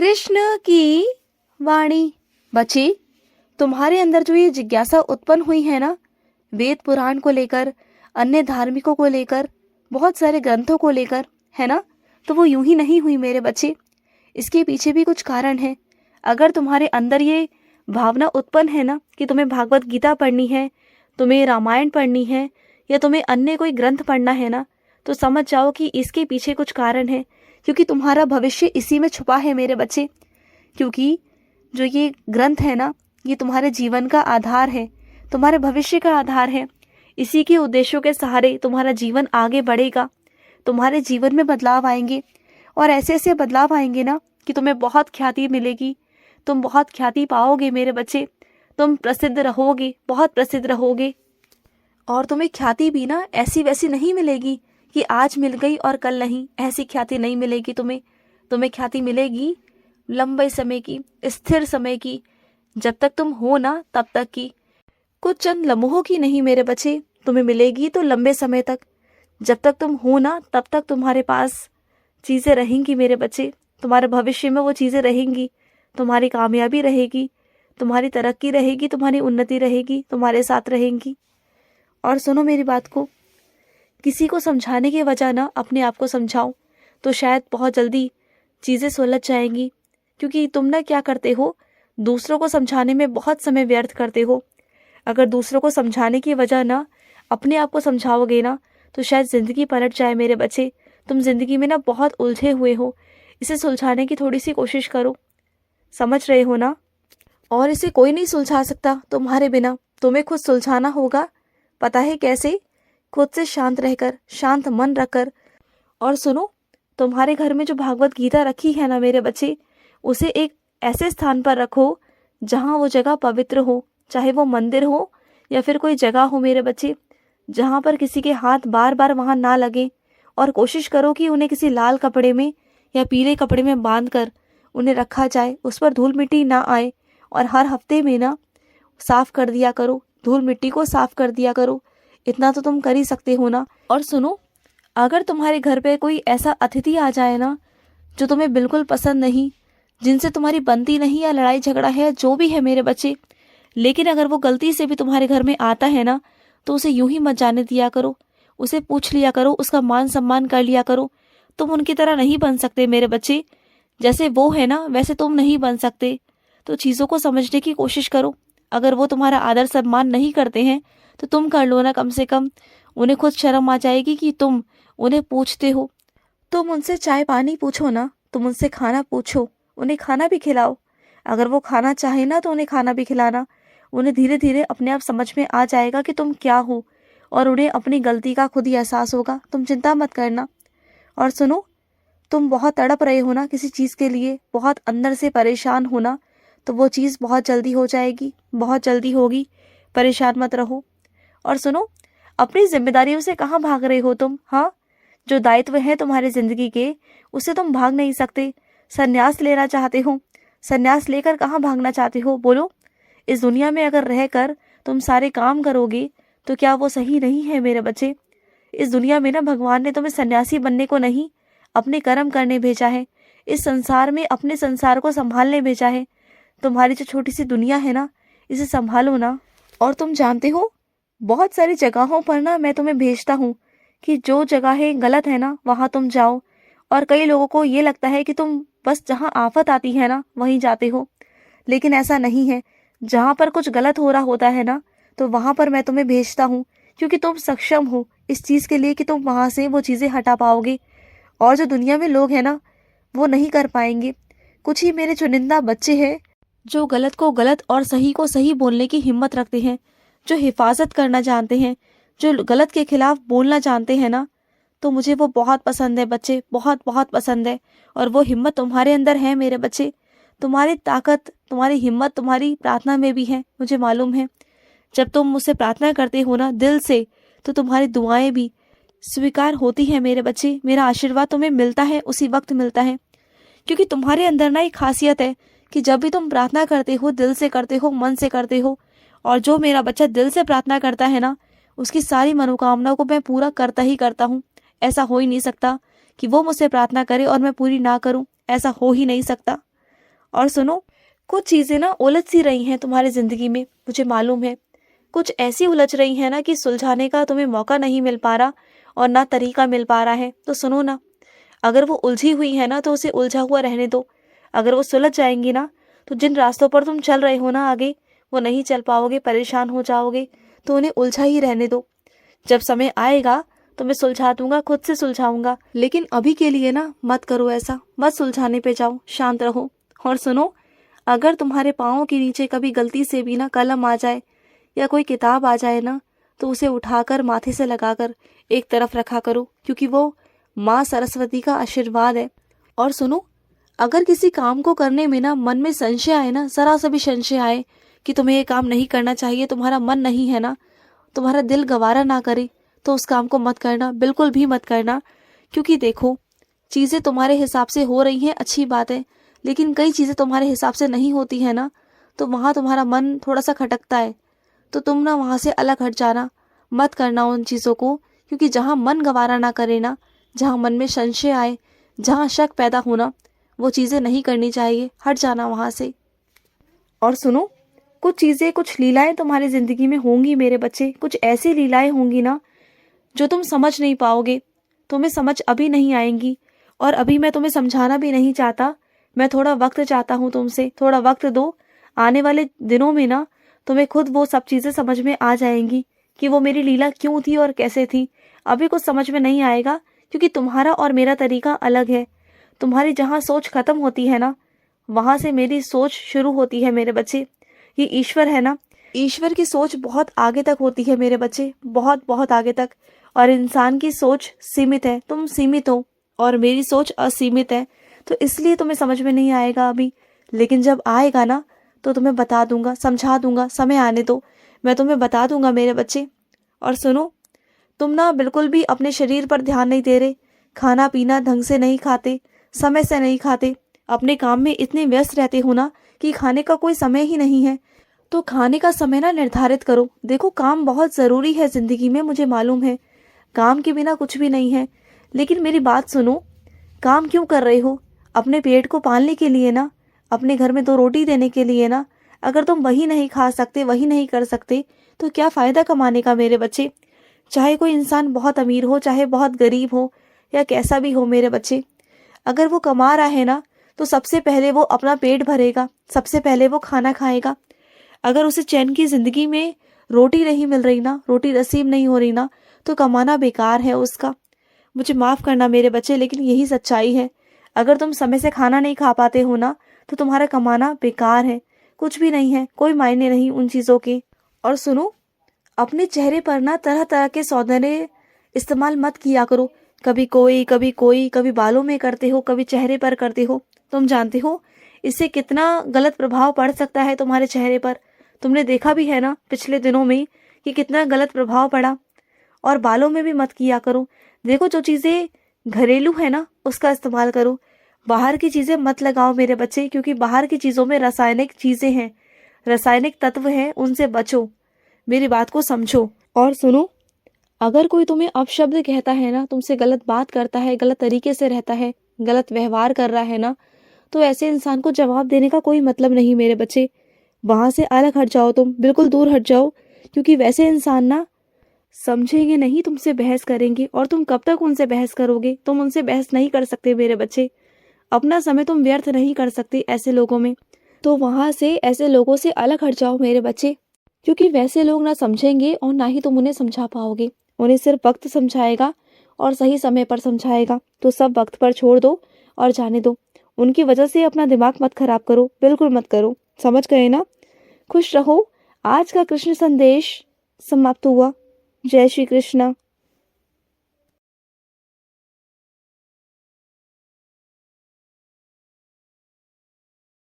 कृष्ण की वाणी। बच्चे, तुम्हारे अंदर जो ये जिज्ञासा उत्पन्न हुई है ना, वेद पुराण को लेकर, अन्य धार्मिकों को लेकर, बहुत सारे ग्रंथों को लेकर, है ना, तो वो यूं ही नहीं हुई मेरे बच्चे। इसके पीछे भी कुछ कारण है। अगर तुम्हारे अंदर ये भावना उत्पन्न है ना कि तुम्हें भागवत गीता पढ़नी है, तुम्हें रामायण पढ़नी है, या तुम्हें अन्य कोई ग्रंथ पढ़ना है ना, तो समझ जाओ कि इसके पीछे कुछ कारण है, क्योंकि तुम्हारा भविष्य इसी में छुपा है मेरे बच्चे। क्योंकि जो ये ग्रंथ है ना, ये तुम्हारे जीवन का आधार है, तुम्हारे भविष्य का आधार है। इसी के उद्देश्यों के सहारे तुम्हारा जीवन आगे बढ़ेगा, तुम्हारे जीवन में बदलाव आएंगे, और ऐसे ऐसे बदलाव आएंगे ना कि तुम्हें बहुत ख्याति मिलेगी, तुम बहुत ख्याति पाओगे मेरे बच्चे, तुम प्रसिद्ध रहोगे, बहुत प्रसिद्ध रहोगे। और तुम्हें ख्याति भी ना ऐसी वैसी नहीं मिलेगी कि आज मिल गई और कल नहीं, ऐसी ख्याति नहीं मिलेगी तुम्हें ख्याति मिलेगी लंबे समय की, स्थिर समय की, जब तक तुम हो ना तब तक की, कुछ चंद लम्हों की नहीं मेरे बच्चे। तुम्हें मिलेगी तो लंबे समय तक, जब तक तुम हो ना तब तक तुम्हारे पास चीज़ें रहेंगी मेरे बच्चे, तुम्हारे भविष्य में वो चीज़ें रहेंगी, तुम्हारी कामयाबी रहेगी, तुम्हारी तरक्की रहेगी, तुम्हारी उन्नति रहेगी, तुम्हारे साथ रहेंगी। और सुनो मेरी बात को, किसी को समझाने की वजह ना अपने आप को समझाओ, तो शायद बहुत जल्दी चीज़ें सुलझ जाएंगी। क्योंकि तुम ना क्या करते हो, दूसरों को समझाने में बहुत समय व्यर्थ करते हो। अगर दूसरों को समझाने की वजह ना अपने आप को समझाओगे ना, तो शायद ज़िंदगी पलट जाए मेरे बच्चे। तुम ज़िंदगी में ना बहुत उलझे हुए हो, इसे सुलझाने की थोड़ी सी कोशिश करो, समझ रहे हो ना। और इसे कोई नहीं सुलझा सकता तुम्हारे बिना, तुम्हें खुद सुलझाना होगा। पता है कैसे? खुद से शांत रहकर, शांत मन रखकर। और सुनो, तुम्हारे घर में जो भागवत गीता रखी है ना मेरे बच्चे, उसे एक ऐसे स्थान पर रखो जहाँ वो जगह पवित्र हो, चाहे वो मंदिर हो या फिर कोई जगह हो मेरे बच्चे, जहाँ पर किसी के हाथ बार बार वहाँ ना लगे। और कोशिश करो कि उन्हें किसी लाल कपड़े में या पीले कपड़े में बांध कर उन्हें रखा जाए, उस पर धूल मिट्टी ना आए। और हर हफ्ते में ना साफ कर दिया करो, धूल मिट्टी को साफ कर दिया करो। इतना तो तुम कर ही सकते हो ना। और सुनो, अगर तुम्हारे घर पे कोई ऐसा अतिथि आ जाए ना जो तुम्हें बिल्कुल पसंद नहीं, जिनसे तुम्हारी बनती नहीं या लड़ाई झगड़ा है, जो भी है मेरे बच्चे, लेकिन अगर वो गलती से भी तुम्हारे घर में आता है ना, तो उसे यूं ही मत जाने दिया करो, उसे पूछ लिया करो, उसका मान सम्मान कर लिया करो। तुम उनकी तरह नहीं बन सकते मेरे बच्चे, जैसे वो है ना वैसे तुम नहीं बन सकते। तो चीज़ों को समझने की कोशिश करो। अगर वो तुम्हारा आदर सम्मान नहीं करते हैं तो तुम कर लो ना, कम से कम उन्हें खुद शर्म आ जाएगी कि तुम उन्हें पूछते हो। तुम उनसे चाय पानी पूछो ना, तुम उनसे खाना पूछो, उन्हें खाना भी खिलाओ। अगर वो खाना चाहे ना तो उन्हें खाना भी खिलाना। उन्हें धीरे धीरे अपने आप समझ में आ जाएगा कि तुम क्या हो, और उन्हें अपनी गलती का खुद ही एहसास होगा। तुम चिंता मत करना। और सुनो, तुम बहुत तड़प रहे हो ना किसी चीज़ के लिए, बहुत अंदर से परेशान हो ना, तो वो चीज़ बहुत जल्दी हो जाएगी, बहुत जल्दी होगी। परेशान मत रहो। और सुनो, अपनी जिम्मेदारियों से कहाँ भाग रहे हो तुम? हाँ, जो दायित्व है तुम्हारी जिंदगी के, उससे तुम भाग नहीं सकते। संन्यास लेना चाहते हो, संन्यास लेकर कहाँ भागना चाहते हो बोलो? इस दुनिया में अगर रहकर तुम सारे काम करोगे तो क्या वो सही नहीं है मेरे बच्चे? इस दुनिया में ना भगवान ने तुम्हें सन्यासी बनने को नहीं, अपने कर्म करने भेजा है। इस संसार में अपने संसार को संभालने भेजा है। तुम्हारी जो छोटी सी दुनिया है ना, इसे संभालो ना। और तुम जानते हो, बहुत सारी जगहों पर ना मैं तुम्हें भेजता हूँ कि जो जगहें गलत है ना वहाँ तुम जाओ। और कई लोगों को ये लगता है कि तुम बस जहाँ आफत आती है ना वहीं जाते हो, लेकिन ऐसा नहीं है। जहाँ पर कुछ गलत हो रहा होता है ना, तो वहाँ पर मैं तुम्हें भेजता हूँ, क्योंकि तुम सक्षम हो इस चीज़ के लिए कि तुम वहाँ से वो चीज़ें हटा पाओगे। और जो दुनिया में लोग हैं ना, वो नहीं कर पाएंगे। कुछ ही मेरे चुनिंदा बच्चे हैं जो गलत को गलत और सही को सही बोलने की हिम्मत रखते हैं, जो हिफाजत करना जानते हैं, जो गलत के खिलाफ बोलना जानते हैं ना। तो मुझे वो बहुत पसंद है बच्चे, बहुत बहुत पसंद है। और वो हिम्मत तुम्हारे अंदर है मेरे बच्चे। तुम्हारी ताकत, तुम्हारी हिम्मत तुम्हारी प्रार्थना में भी है, मुझे मालूम है। जब तुम मुझसे प्रार्थना करते हो ना दिल से, तो तुम्हारी दुआएं भी स्वीकार होती हैं मेरे बच्चे। मेरा आशीर्वाद तुम्हें मिलता है, उसी वक्त मिलता है। क्योंकि तुम्हारे अंदर ना एक खासियत है कि जब भी तुम प्रार्थना करते हो, दिल से करते हो, मन से करते हो। और जो मेरा बच्चा दिल से प्रार्थना करता है ना, उसकी सारी मनोकामनाओं को मैं पूरा करता ही करता हूँ। ऐसा हो ही नहीं सकता कि वो मुझसे प्रार्थना करे और मैं पूरी ना करूँ, ऐसा हो ही नहीं सकता। और सुनो, कुछ चीज़ें ना उलझ सी रही हैं तुम्हारी ज़िंदगी में, मुझे मालूम है। कुछ ऐसी उलझ रही हैं ना कि सुलझाने का तुम्हें मौका नहीं मिल पा रहा और ना तरीका मिल पा रहा है। तो सुनो ना, अगर वो उलझी हुई है ना तो उसे उलझा हुआ रहने दो। अगर वो सुलझ जाएंगी ना तो जिन रास्तों पर तुम चल रहे हो ना आगे, वो नहीं चल पाओगे, परेशान हो जाओगे। तो उन्हें उलझा ही रहने दो। जब समय आएगा तो मैं सुलझा दूंगा, खुद से सुलझाऊंगा। लेकिन अभी के लिए ना मत करो ऐसा, मत सुलझाने पे जाओ, शांत रहो। और सुनो, अगर तुम्हारे पाँव के नीचे कभी गलती से भी ना कलम आ जाए या कोई किताब आ जाए ना, तो उसे उठाकर माथे से लगाकर एक तरफ रखा करो, क्योंकि वो माँ सरस्वती का आशीर्वाद है। और सुनो, अगर किसी काम को करने में ना मन में संशय आए ना, जरा सा भी संशय आए कि तुम्हें ये काम नहीं करना चाहिए, तुम्हारा मन नहीं है ना, तुम्हारा दिल गवारा ना करे, तो उस काम को मत करना, बिल्कुल भी मत करना। क्योंकि देखो, चीज़ें तुम्हारे हिसाब से हो रही हैं, अच्छी बात है, लेकिन कई चीज़ें तुम्हारे हिसाब से नहीं होती है ना, तो वहाँ तुम्हारा मन थोड़ा सा खटकता है। तो तुम ना वहाँ से अलग हट जाना, मत करना उन चीज़ों को। क्योंकि जहाँ मन गवारा ना करे ना, जहाँ मन में संशय आए, जहाँ शक पैदा होना, वो चीज़ें नहीं करनी चाहिए, हट जाना वहाँ से। और सुनो, कुछ चीज़ें, कुछ लीलाएं तुम्हारी ज़िंदगी में होंगी मेरे बच्चे। कुछ ऐसी लीलाएं होंगी ना जो तुम समझ नहीं पाओगे, तुम्हें समझ अभी नहीं आएंगी। और अभी मैं तुम्हें समझाना भी नहीं चाहता, मैं थोड़ा वक्त चाहता हूँ तुमसे, थोड़ा वक्त दो। आने वाले दिनों में ना तुम्हें खुद वो सब चीज़ें समझ में आ जाएंगी कि वो मेरी लीला क्यों थी और कैसे थी। अभी कुछ समझ में नहीं आएगा, क्योंकि तुम्हारा और मेरा तरीका अलग है। तुम्हारी जहाँ सोच खत्म होती है ना, वहाँ से मेरी सोच शुरू होती है मेरे बच्चे। ये ईश्वर है ना, ईश्वर की सोच बहुत आगे तक होती है मेरे बच्चे, बहुत बहुत आगे तक। और इंसान की सोच सीमित है, तुम सीमित हो और मेरी सोच असीमित है। तो इसलिए तुम्हें समझ में नहीं आएगा अभी, लेकिन जब आएगा ना तो तुम्हें बता दूंगा, समझा दूंगा। समय आने दो, मैं तुम्हें बता दूंगा मेरे बच्चे। और सुनो, तुम ना बिल्कुल भी अपने शरीर पर ध्यान नहीं दे रहे, खाना पीना ढंग से नहीं खाते, समय से नहीं खाते, अपने काम में इतने व्यस्त रहते हो ना कि खाने का कोई समय ही नहीं है। तो खाने का समय ना निर्धारित करो। देखो, काम बहुत ज़रूरी है ज़िंदगी में, मुझे मालूम है, काम के बिना कुछ भी नहीं है। लेकिन मेरी बात सुनो, काम क्यों कर रहे हो? अपने पेट को पालने के लिए ना, अपने घर में 2 रोटी देने के लिए ना। अगर तुम वही नहीं खा सकते, वही नहीं कर सकते, तो क्या फ़ायदा कमाने का मेरे बच्चे। चाहे कोई इंसान बहुत अमीर हो, चाहे बहुत गरीब हो, या कैसा भी हो मेरे बच्चे, अगर वो कमा रहा है ना, तो सबसे पहले वो अपना पेट भरेगा, सबसे पहले वो खाना खाएगा। अगर उसे चैन की ज़िंदगी में रोटी नहीं मिल रही ना, रोटी नसीब नहीं हो रही ना, तो कमाना बेकार है उसका। मुझे माफ़ करना मेरे बच्चे, लेकिन यही सच्चाई है। अगर तुम समय से खाना नहीं खा पाते हो ना, तो तुम्हारा कमाना बेकार है, कुछ भी नहीं है, कोई मायने नहीं उन चीज़ों के। और सुनो, अपने चेहरे पर ना तरह तरह के सौंदर्य इस्तेमाल मत किया करो। कभी कोई, कभी कोई, कभी बालों में करते हो, कभी चेहरे पर करते हो। तुम जानते हो इससे कितना गलत प्रभाव पड़ सकता है तुम्हारे चेहरे पर। तुमने देखा भी है ना पिछले दिनों में कि कितना गलत प्रभाव पड़ा। और बालों में भी मत किया करो। देखो, जो चीज़ें घरेलू है ना, उसका इस्तेमाल करो। बाहर की चीज़ें मत लगाओ मेरे बच्चे, क्योंकि बाहर की चीज़ों में रासायनिक चीज़ें हैं, रासायनिक तत्व हैं, उनसे बचो, मेरी बात को समझो। और सुनो, अगर कोई तुम्हें अपशब्द कहता है ना, तुमसे गलत बात करता है, गलत तरीके से रहता है, गलत व्यवहार कर रहा है ना, तो ऐसे इंसान को जवाब देने का कोई मतलब नहीं मेरे बच्चे। वहाँ से अलग हट जाओ, तुम बिल्कुल दूर हट जाओ। क्योंकि वैसे इंसान ना समझेंगे नहीं, तुमसे बहस करेंगे, और तुम कब तक उनसे बहस करोगे? तुम उनसे बहस नहीं कर सकते मेरे बच्चे। अपना समय तुम व्यर्थ नहीं कर सकते ऐसे लोगों में। तो वहाँ से, ऐसे लोगों से अलग हट जाओ मेरे बच्चे। क्योंकि वैसे लोग ना समझेंगे और ना ही तुम उन्हें समझा पाओगे। उन्हें सिर्फ वक्त समझाएगा और सही समय पर समझाएगा। तो सब वक्त पर छोड़ दो और जाने दो। उनकी वजह से अपना दिमाग मत खराब करो, बिल्कुल मत करो। समझ गए ना? खुश रहो। आज का कृष्ण संदेश समाप्त हुआ। जय श्री कृष्ण।